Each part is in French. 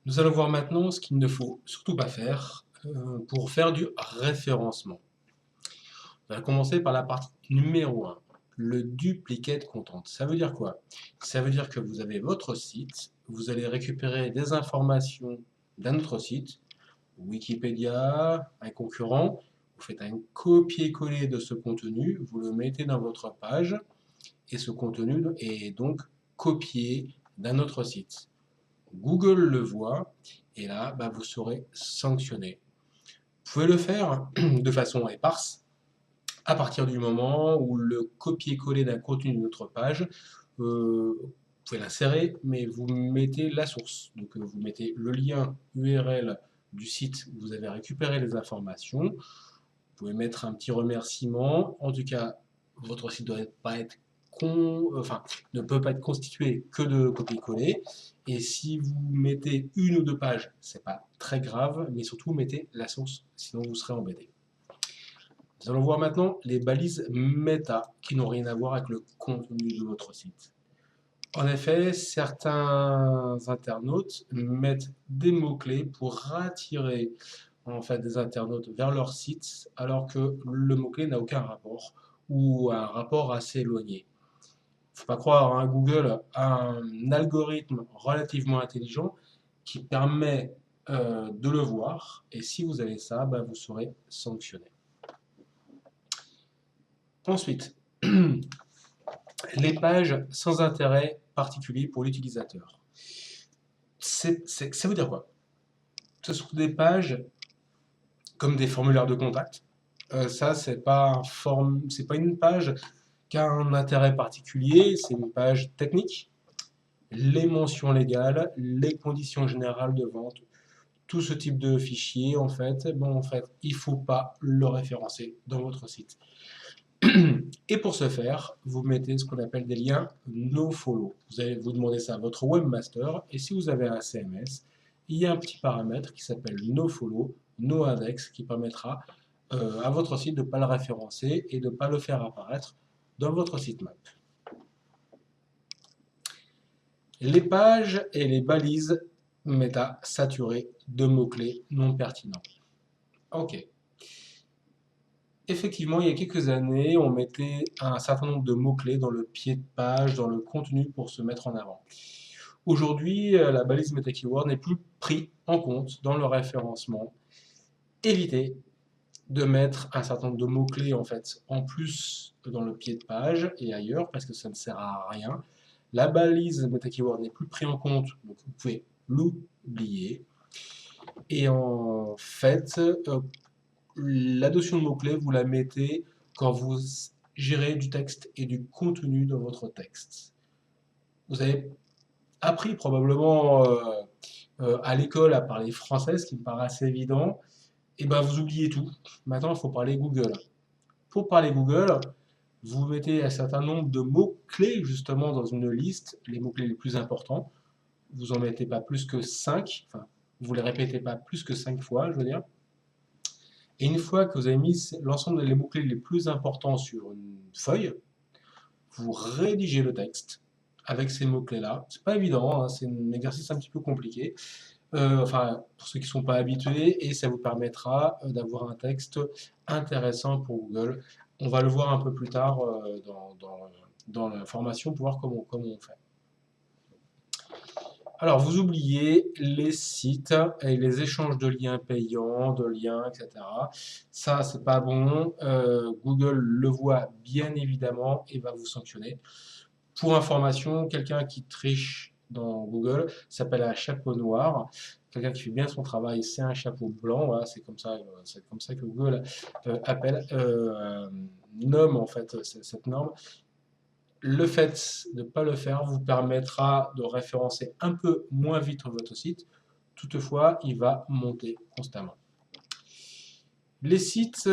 Nous allons voir maintenant ce qu'il ne faut surtout pas faire pour faire du référencement. On va commencer par la partie numéro un, le duplicate content. Ça veut dire quoi? Ça veut dire que vous avez votre site, vous allez récupérer des informations d'un autre site, Wikipédia, un concurrent, vous faites un copier-coller de ce contenu, vous le mettez dans votre page, et ce contenu est donc copié d'un autre site. Google le voit et là, vous serez sanctionné. Vous pouvez le faire de façon éparse à partir du moment où le copier-coller d'un contenu d'une autre page, vous pouvez l'insérer, mais vous mettez la source. Donc vous mettez le lien URL du site où vous avez récupéré les informations. Vous pouvez mettre un petit remerciement. En tout cas, votre site ne doit pas être ne peut pas être constitué que de copier-coller. Et si vous mettez une ou deux pages, c'est pas très grave, mais surtout mettez la source, sinon vous serez embêté. Nous allons voir maintenant les balises méta qui n'ont rien à voir avec le contenu de votre site. En effet, certains internautes mettent des mots-clés pour attirer des internautes vers leur site, alors que le mot-clé n'a aucun rapport ou un rapport assez éloigné. Faut pas croire, hein, Google a un algorithme relativement intelligent qui permet de le voir, et si vous avez ça, vous serez sanctionné. Ensuite, les pages sans intérêt particulier pour l'utilisateur. Ça veut dire quoi? Ce sont des pages comme des formulaires de contact. Ça, c'est pas une page qui a un intérêt particulier, c'est une page technique. Les mentions légales, les conditions générales de vente, tout ce type de fichier, il ne faut pas le référencer dans votre site. Et pour ce faire, vous mettez ce qu'on appelle des liens nofollow. Vous allez vous demander ça à votre webmaster, et si vous avez un CMS, il y a un petit paramètre qui s'appelle nofollow, noindex, qui permettra à votre site de ne pas le référencer et de ne pas le faire apparaître dans votre sitemap. Les pages et les balises méta saturées de mots-clés non pertinents. Ok. Effectivement, il y a quelques années, on mettait un certain nombre de mots-clés dans le pied de page, dans le contenu pour se mettre en avant. Aujourd'hui, la balise MetaKeyword n'est plus prise en compte dans le référencement. Évitez de mettre un certain nombre de mots-clés en plus dans le pied de page et ailleurs parce que ça ne sert à rien. La balise MetaKeyword n'est plus prise en compte, donc vous pouvez l'oublier. Et en fait, la notion de mots-clés, vous la mettez quand vous gérez du texte et du contenu dans votre texte. Vous avez appris probablement à l'école à parler français, ce qui me paraît assez évident, et vous oubliez tout. Maintenant, il faut parler Google. Pour parler Google, vous mettez un certain nombre de mots-clés justement dans une liste, les mots-clés les plus importants. Vous n'en mettez pas plus que 5, vous ne les répétez pas plus que 5 fois, je veux dire. Et une fois que vous avez mis l'ensemble des mots-clés les plus importants sur une feuille, vous rédigez le texte avec ces mots-clés-là. C'est pas évident, hein, c'est un exercice un petit peu compliqué. Pour ceux qui ne sont pas habitués, et ça vous permettra d'avoir un texte intéressant pour Google. On va le voir un peu plus tard dans la formation pour voir comment on fait. Alors, vous oubliez les sites et les échanges de liens payants, de liens, etc. Ça, c'est pas bon. Google le voit bien évidemment et va vous sanctionner. Pour information, quelqu'un qui triche dans Google s'appelle un chapeau noir. Quelqu'un qui fait bien son travail, c'est un chapeau blanc. Voilà, c'est comme ça que Google nomme en fait cette norme. Le fait de ne pas le faire vous permettra de référencer un peu moins vite votre site. Toutefois, il va monter constamment. Les sites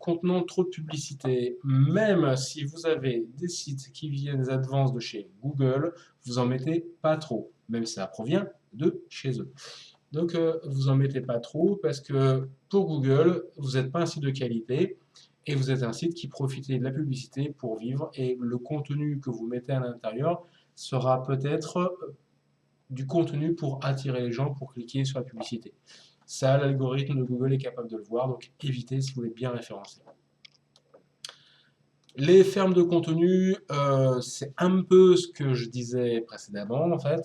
contenant trop de publicité, même si vous avez des sites qui viennent des advances de chez Google, vous en mettez pas trop, même si ça provient de chez eux. Donc, vous en mettez pas trop parce que pour Google, vous n'êtes pas un site de qualité et vous êtes un site qui profite de la publicité pour vivre et le contenu que vous mettez à l'intérieur sera peut-être du contenu pour attirer les gens pour cliquer sur la publicité. Ça, l'algorithme de Google est capable de le voir, donc évitez si vous voulez bien référencer. Les fermes de contenu, c'est un peu ce que je disais précédemment en fait.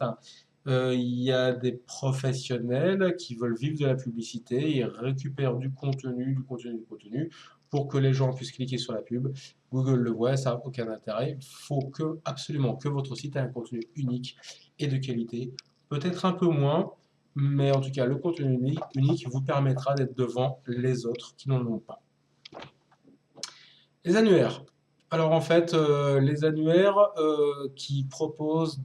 Il y a des professionnels qui veulent vivre de la publicité et récupèrent du contenu, du contenu, du contenu pour que les gens puissent cliquer sur la pub. Google le voit, ça n'a aucun intérêt. Il faut absolument que votre site ait un contenu unique et de qualité. Peut-être un peu moins, mais en tout cas, le contenu unique vous permettra d'être devant les autres qui n'en ont pas. Les annuaires. Alors en fait, les annuaires qui proposent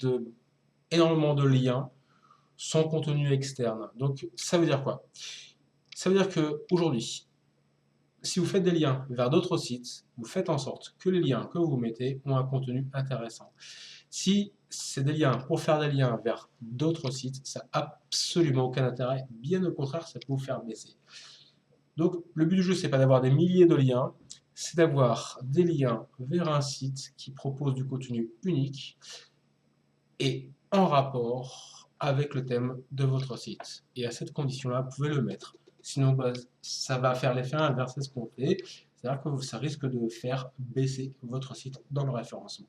énormément de liens sans contenu externe. Donc ça veut dire quoi? Ça veut dire qu'aujourd'hui, si vous faites des liens vers d'autres sites, vous faites en sorte que les liens que vous mettez ont un contenu intéressant. Si c'est des liens pour faire des liens vers d'autres sites, ça n'a absolument aucun intérêt. Bien au contraire, ça peut vous faire baisser. Donc le but du jeu, c'est pas d'avoir des milliers de liens, c'est d'avoir des liens vers un site qui propose du contenu unique et en rapport avec le thème de votre site. Et à cette condition-là, vous pouvez le mettre. Sinon, bah, ça va faire l'effet inverse escompté, c'est-à-dire que ça risque de faire baisser votre site dans le référencement.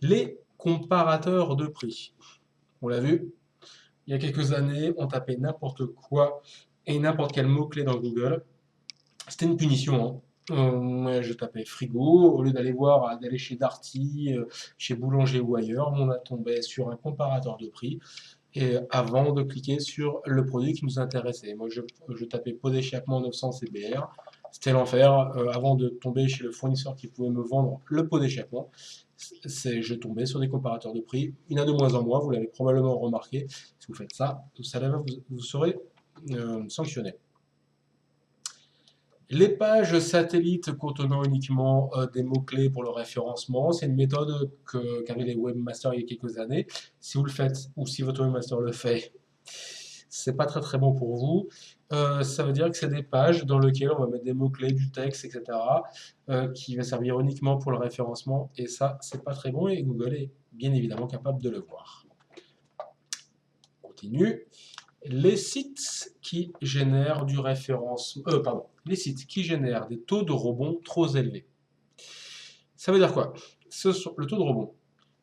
Les comparateurs de prix. On l'a vu, il y a quelques années, on tapait n'importe quoi et n'importe quel mot-clé dans Google. C'était une punition, hein. Je tapais frigo, au lieu d'aller chez Darty, chez Boulanger ou ailleurs, on a tombé sur un comparateur de prix et avant de cliquer sur le produit qui nous intéressait. Moi, je tapais pot d'échappement 900 CBR, c'était l'enfer. Avant de tomber chez le fournisseur qui pouvait me vendre le pot d'échappement, je tombais sur des comparateurs de prix. Il y en a de moins en moins, vous l'avez probablement remarqué. Si vous faites ça, vous serez sanctionné. Les pages satellites contenant uniquement des mots-clés pour le référencement, c'est une méthode qu'avaient les webmasters il y a quelques années. Si vous le faites, ou si votre webmaster le fait, c'est pas très bon pour vous. Ça veut dire que c'est des pages dans lesquelles on va mettre des mots-clés, du texte, etc., qui va servir uniquement pour le référencement, et ça, c'est pas très bon, et Google est bien évidemment capable de le voir. On continue. Les sites qui génèrent du référencement, les sites qui génèrent des taux de rebond trop élevés. Ça veut dire quoi? Le taux de rebond,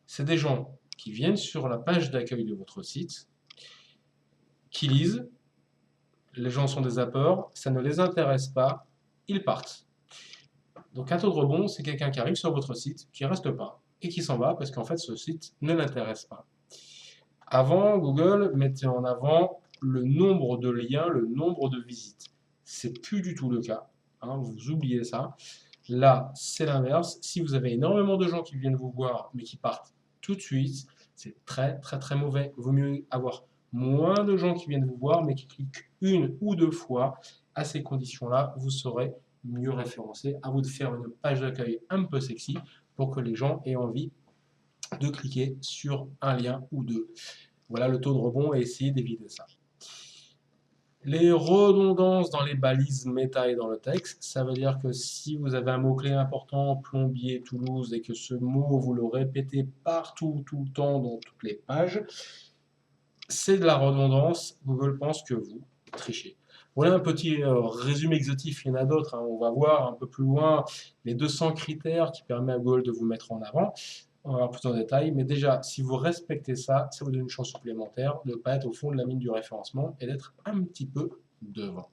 c'est des gens qui viennent sur la page d'accueil de votre site, qui lisent, les gens sont des zappeurs, ça ne les intéresse pas, ils partent. Donc un taux de rebond, c'est quelqu'un qui arrive sur votre site, qui ne reste pas, et qui s'en va parce qu'en fait ce site ne l'intéresse pas. Avant, Google mettait en avant le nombre de liens, le nombre de visites. C'est plus du tout le cas, hein, vous oubliez ça. Là, c'est l'inverse. Si vous avez énormément de gens qui viennent vous voir, mais qui partent tout de suite, c'est très mauvais. Il vaut mieux avoir moins de gens qui viennent vous voir, mais qui cliquent une ou deux fois. À ces conditions-là, vous serez mieux référencé. À vous de faire une page d'accueil un peu sexy pour que les gens aient envie de cliquer sur un lien ou deux. Voilà le taux de rebond et essayez d'éviter ça. Les redondances dans les balises méta et dans le texte, ça veut dire que si vous avez un mot-clé important, plombier, Toulouse, et que ce mot, vous le répétez partout, tout le temps, dans toutes les pages, c'est de la redondance. Google pense que vous trichez. Voilà un petit résumé exhaustif, il y en a d'autres, hein. On va voir un peu plus loin les 200 critères qui permettent à Google de vous mettre en avant. On va voir plus en détail, mais déjà, si vous respectez ça, ça vous donne une chance supplémentaire de ne pas être au fond de la mine du référencement et d'être un petit peu devant.